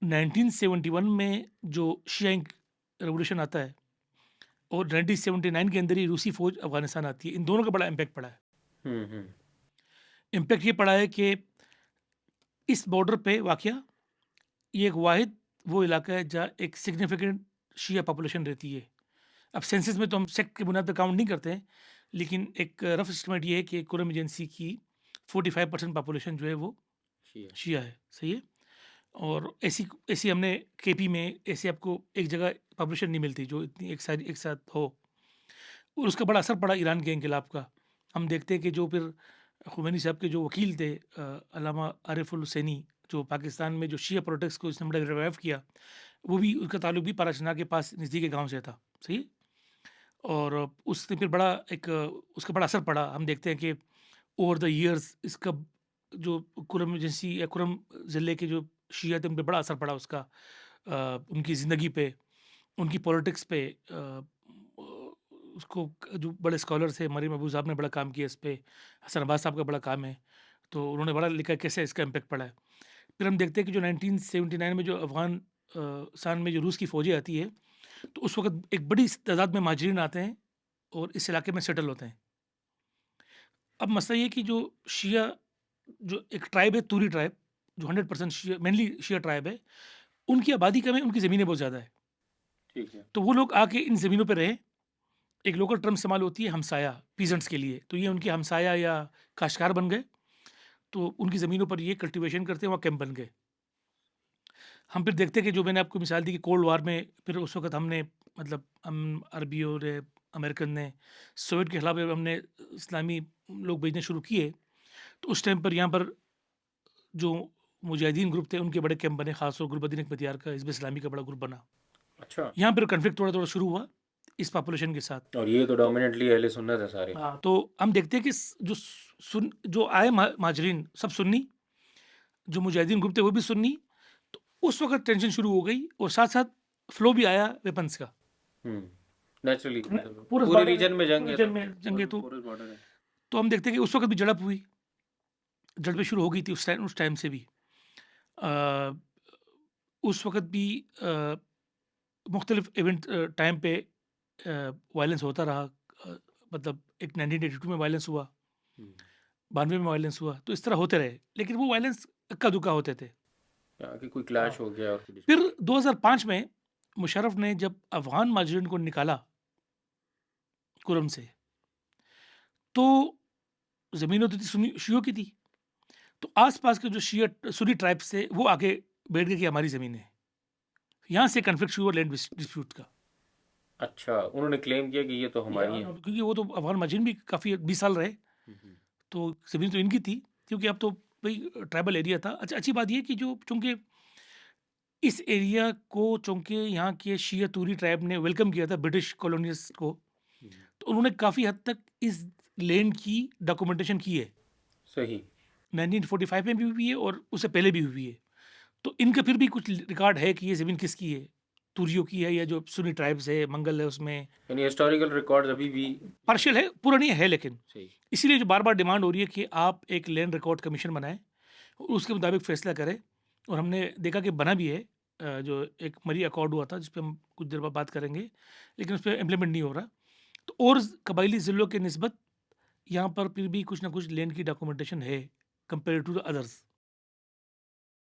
1971 में जो शिया रेवोल्यूशन आता है और 1979 के अंदर ही रूसी फ़ौज अफ़गानिस्तान आती है, इन दोनों का बड़ा इम्पैक्ट पड़ा है। हुँ, हुँ। इम्पैक्ट ये पड़ा है कि इस बॉर्डर पे वाक़या ये एक वाहिद वो इलाका है जहाँ एक सिग्निफिकेंट शिया पॉपुलेशन रहती है। अब सेंसस में तो हम सेक्ट की बुनियाद पर काउंट नहीं करते हैं, लेकिन एक रफ़ एस्टिमेट ये है कि कुरम एजेंसी की 45% पॉपुलेशन जो है वो शिया। शिया है, सही है? और ऐसी ऐसी हमने केपी में ऐसी आपको एक जगह पॉपुलेशन नहीं मिलती जो इतनी एक साथ हो। और उसका बड़ा असर पड़ा ईरान के इनकलाब का। हम देखते हैं कि जो फिर खुमैनी साहब के जो वकील थे अल्लामा आरिफुल हुसैनी, जो पाकिस्तान में जो शिया पॉलिटिक्स को इसने बड़ा रिवाइव किया, वो भी उसका ताल्लुक भी पाराचना के पास नज़दीकी गाँव से था, सही है? और उसने फिर बड़ा एक उसका बड़ा असर पड़ा। हम देखते हैं कि ओवर द ईयर्स इसका जो कुरम एजेंसी या कुरम ज़िले के जो शिया थे, उन पे बड़ा असर पड़ा उसका उनकी ज़िंदगी पे, उनकी पॉलिटिक्स पे। उसको जो बड़े स्कॉलर थे, मरीम अबू साहब ने बड़ा काम किया इस पे, हसन अब्बास साहब का बड़ा काम है, तो उन्होंने बड़ा लिखा है कैसे इसका इम्पैक्ट पड़ा है। फिर हम देखते हैं कि जो 1979 में जो सान में जो रूस की फ़ौजें आती है, तो उस वक़्त एक बड़ी तादाद में महाजरीन आते हैं और इस इलाके में सेटल होते हैं। अब मसला ये है कि जो शिया जो एक ट्राइब है, तूरी ट्राइब, जो 100% शिया मेनली शिया ट्राइब है, उनकी आबादी कम है, उनकी ज़मीनें बहुत ज़्यादा है। ठीक है। तो वो लोग आके इन ज़मीनों पे रहे। एक लोकल टर्म इस्तेमाल होती है हमसाया, पीज़न्ट्स के लिए, तो ये उनके हमसाया या काश्तकार बन गए, तो उनकी ज़मीनों पर ये कल्टीवेशन करते हैं, वहाँ कैंप बन गए। हम फिर देखते हैं कि जो मैंने आपको मिसाल दी कि कोल्ड वॉर में फिर उस वक़्त हमने मतलब हम अरबी और अमेरिकन ने सोवियत के खिलाफ जब हमने इस्लामी लोग भेजने शुरू किए, तो उस टाइम पर यहाँ पर जो मुजाहिदीन ग्रुप थे, उनके बड़े कैंप बने, ख़ासतौर गुरबद्दीन अख्तियार का हिज़्ब इस्लामी का बड़ा ग्रुप बना। अच्छा। यहाँ पर कॉन्फ्लिक्ट थोड़ा-थोड़ा शुरू हुआ इस पॉपुलेशन के साथ। और ये तो तो डोमिनेटली अहले सुन्नत है सारे। हाँ, तो हम देखते हैं कि जो आए महाजरीन सब सुन्नी, जो मुजाहिदीन ग्रुप थे वो भी सुन्नी। तो उस वक़्त टेंशन शुरू हो गई और साथ-साथ फ्लो भी आया वेपन्स का। हुँ। नेचुरली न मतलब पूरे पूरे बॉर्डर है, रीजन में जंग पूरे है रीजन तब तो। में जंगे तो पोरस बॉर्डर है। तो हम देखते हैं कि उस वक़्त भी झड़प हुई। झड़पें शुरू हो गई थी उस टाइम से भी। अ, उस वक़्त भी मुख्तलिफ इवेंट टाइम पे वायलेंस होता रहा। मतलब एक 1982 में वायलेंस हुआ, हुँ। 92 में वायलेंस हुआ, तो इस तरह होते रहे। लेकिन वो वायलेंस इक्का-दुक्का होते थे। कि कोई हाँ। क्लैश हो गया और कोई फिर डिस्प्यूट। 2005 में मुशर्रफ ने जब अफ़गान महाजरीन को निकाला कुरम से, तो ज़मीनें तो थी सुन्नी शियों की थी। तो आस-पास के जो सुन्नी ट्राइब्स थे, वो आके बैठ गए कि हमारी ज़मीन है। यहाँ से कॉन्फ्लिक्ट शुरू हुआ लैंड डिस्प्यूट का। अच्छा, उन्होंने क्लेम किया कि ये तो या हमारी है। क्योंकि वो तो अफ़गान महाजरीन भी काफ़ी 20 साल रहे, हुँ, हुँ। तो ज़मीन तो इनकी थी, क्योंकि अब तो भई ट्राइबल एरिया था। अच्छा, अच्छी बात ये है कि जो चूँकि इस एरिया को चूँकि यहाँ के शिया तूरी ट्राइब ने वेलकम किया था ब्रिटिश कॉलोनियल्स को, हुँ। तो उन्होंने काफ़ी हद तक इस लैंड की डॉक्यूमेंटेशन की है। सही। 1945 में भी हुई है और उससे पहले भी हुई है। तो इनका फिर भी कुछ रिकॉर्ड है कि ये ज़मीन किसकी है, तुर्रियों की है या जो सुन्नी ट्राइब्स है, मंगल है उसमें। यानी हिस्टोरिकल रिकॉर्ड्स अभी भी पार्शियल है, पूरा नहीं है लेकिन। सही। इसीलिए जो बार-बार डिमांड हो रही है कि आप एक लैंड रिकॉर्ड कमीशन बनाएँ, और उसके मुताबिक फैसला करें। और हमने देखा कि बना भी है। जो एक मरी अकॉर्ड हुआ था, जिस पे हम कुछ देर बाद बात करेंगे, लेकिन उस पे इम्प्लीमेंट नहीं हो रहा। तो और कबायली ज़िलों के निस्बत यहाँ पर फिर भी कुछ ना कुछ लैंड की डॉक्यूमेंटेशन है, कंपेयर टू द अदर्स।